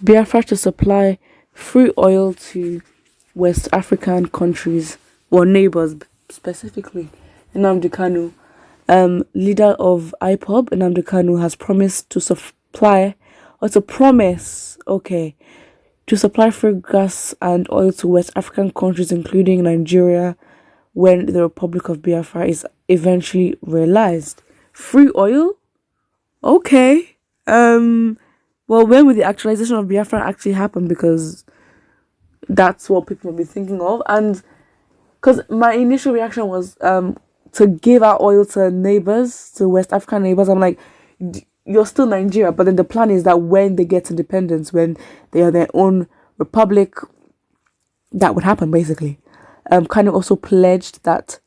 Biafra to supply free oil to West African countries or neighbors specifically. Nnamdi Kanu, leader of IPOB, Nnamdi Kanu has promised to supply to supply free gas and oil to West African countries, including Nigeria, when the Republic of Biafra is eventually realized. Free oil? Okay. Well, when will the actualization of Biafra actually happen? Because that's what people will be thinking of. And because my initial reaction was to give our oil to neighbors, to West African neighbors. I'm like, you're still Nigeria, but then the plan is that when they get independence, when they are their own republic, that would happen basically. Kind of also pledged that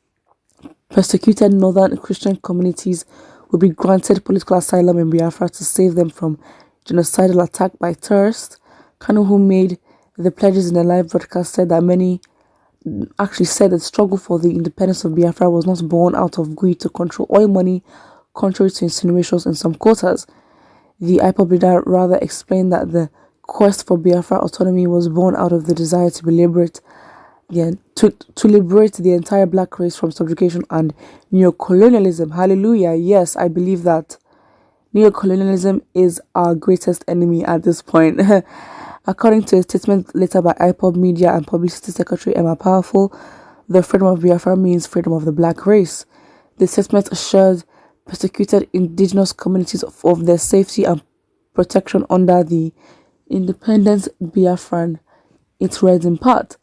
persecuted northern Christian communities would be granted political asylum in Biafra to save them from genocidal attack by terrorists. Kanu, who made the pledges in a live broadcast, said that many actually said the struggle for the independence of Biafra was not born out of greed to control oil money, contrary to insinuations in some quarters. The IPOB leader rather explained that the quest for Biafra autonomy was born out of the desire to liberate the entire black race from subjugation and neocolonialism. Hallelujah. Yes, I believe that neocolonialism is our greatest enemy at this point. According to a statement later by IPOB Media and Publicity Secretary Emma Powerful, the freedom of Biafra means freedom of the black race. The statement assured persecuted indigenous communities of their safety and protection under the independent Biafran. It reads in part,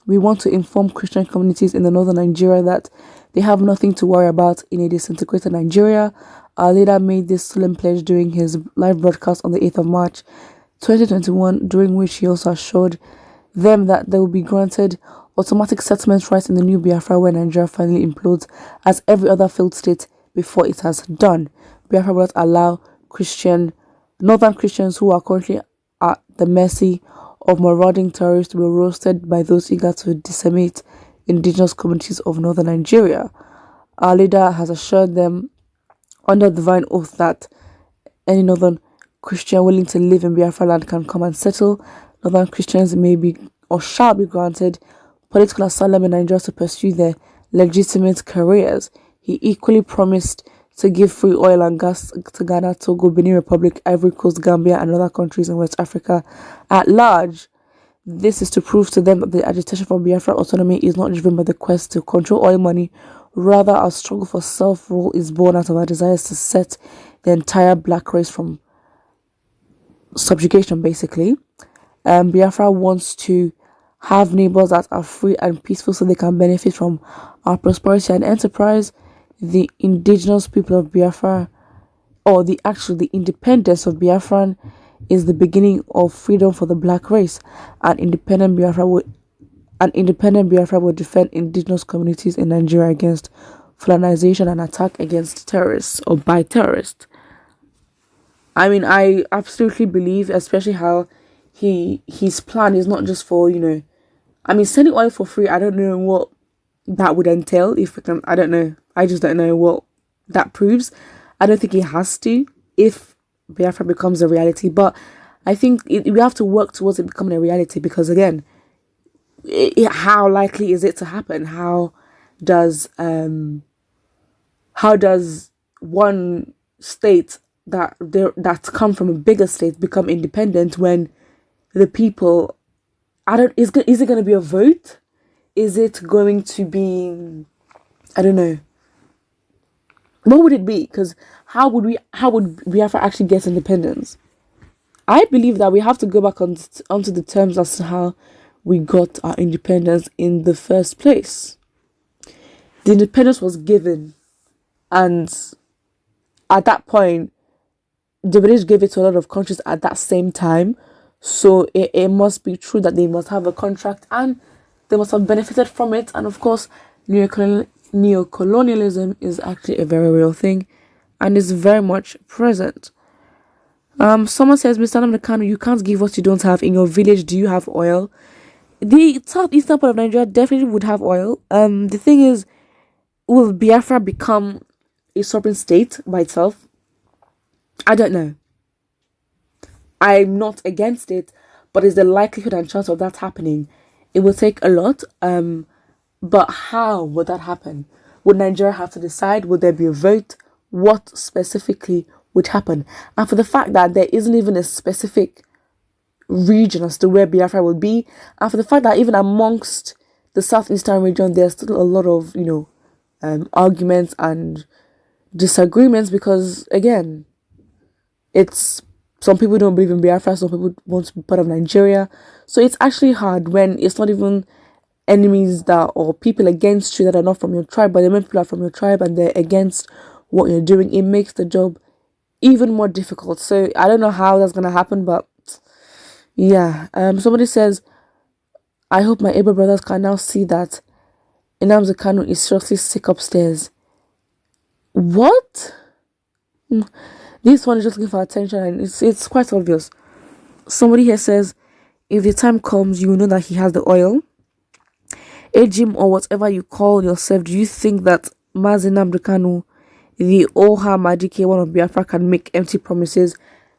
"We want to inform Christian communities in the northern Nigeria that they have nothing to worry about in a disintegrated Nigeria." Our leader made this solemn pledge during his live broadcast on the 8th of March 2021, during which he also assured them that they will be granted automatic settlement rights in the new Biafra when Nigeria finally implodes, as every other failed state before it has done. Biafra will not allow northern Christians who are currently at the mercy of marauding terrorists to be roasted by those eager to decimate indigenous communities of northern Nigeria. Our leader has assured them under divine oath that any northern Christian willing to live in Biafra land can come and settle. Northern Christians may be or shall be granted political asylum in Nigeria to pursue their legitimate careers. He equally promised to give free oil and gas to Ghana, Togo, Benin Republic, Ivory Coast, Gambia, and other countries in West Africa at large. This is to prove to them that the agitation for Biafra autonomy is not driven by the quest to control oil money. Rather, our struggle for self-rule is born out of our desires to set the entire black race from subjugation, basically. Biafra wants to have neighbors that are free and peaceful so they can benefit from our prosperity and enterprise. The indigenous people of Biafra, or the independence of Biafran, is the beginning of freedom for the black race. An independent Biafra would defend indigenous communities in Nigeria against colonization and attack against terrorists or by terrorists. I mean, I absolutely believe, especially how his plan is not just for, sending oil for free. I don't know what that would entail. I don't know. I just don't know what that proves. I don't think it has to if Biafra becomes a reality. But I think we have to work towards it becoming a reality because, again, how likely is it to happen? How does one state that's come from a bigger state become independent when the people is it going to be a vote? Is it going to be, I don't know, what would it be? Because how would Biafra actually get independence? I believe that we have to go back onto the terms as to how we got our independence in the first place. The independence was given, and at that point the British gave it to a lot of countries at that same time, so it must be true that they must have a contract and they must have benefited from it. And of course, neocolonialism is actually a very real thing and is very much present. Someone says, Mr. Nnamdi, you can't give what you don't have. In your village, do you have oil? The southeastern part of Nigeria definitely would have oil. The thing is, will Biafra become a sovereign state by itself? I don't know. I'm not against it. but is the likelihood and chance of that happening? It will take a lot. But how would that happen? Would Nigeria have to decide? Would there be a vote? What specifically would happen? And for the fact that there isn't even a specific region as to where Biafra will be, and for the fact that even amongst the southeastern region, there's still a lot of, arguments and disagreements, because again, it's some people don't believe in Biafra, some people want to be part of Nigeria. So it's actually hard when it's not even enemies that or people against you that are not from your tribe, but the main people are from your tribe and they're against what you're doing. It makes the job even more difficult. So I don't know how that's gonna happen, but yeah. Somebody says, I hope my able brothers can now see that Nnamdi Kanu is seriously sick upstairs. What? This one is just looking for attention, and it's quite obvious. Somebody here says, if the time comes, you will know that he has the oil. Ejim, or whatever you call yourself, do you think that Mazi Nnamdi Kanu, the Oha Majike one of Biafra, can make empty promises?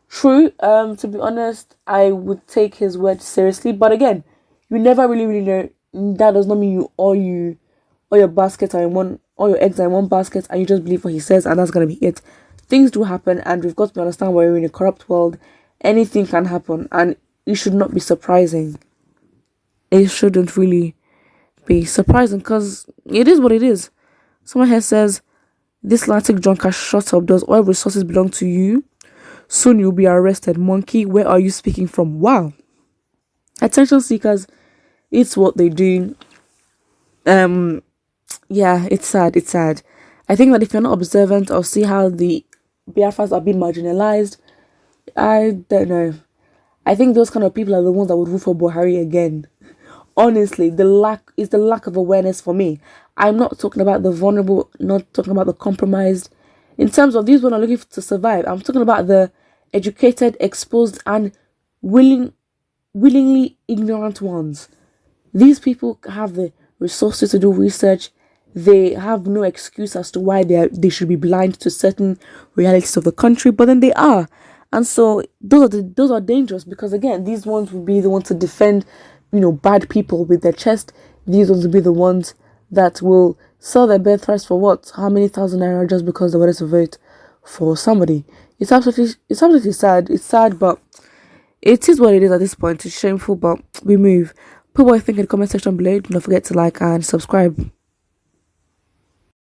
True. To be honest, I would take his word seriously. But again, you never really know. That does not mean all your baskets are in one, all your eggs are in one basket, and you just believe what he says, and that's gonna be it. Things do happen, and we've got to understand we're in a corrupt world. Anything can happen, and it should not be surprising. It shouldn't really be surprising, because it is what it is. Someone here says, this Atlantic junker, shut up. Does oil resources belong to you? Soon you'll be arrested. Monkey, where are you speaking from? Wow. Attention seekers, it's what they do. Yeah, it's sad. I think that if you're not observant or see how the Biafras are being marginalized, I don't know. I think those kind of people are the ones that would vote for Buhari again. Honestly, the lack of awareness for me. I'm not talking about the vulnerable, not talking about the compromised. In terms of these ones are looking to survive, I'm talking about the educated, exposed, and willingly ignorant ones. These people have the resources to do research. They have no excuse as to why they should be blind to certain realities of the country, but then they are. And so those are dangerous, because again, these ones will be the ones to defend, bad people with their chest. These ones will be the ones that will sell their birthrights for what? How many thousand naira just because they wanted to vote for somebody? It's absolutely sad. It's sad, but it is what it is at this point. It's shameful, but we move. Put what you think in the comment section below. Don't forget to like and subscribe.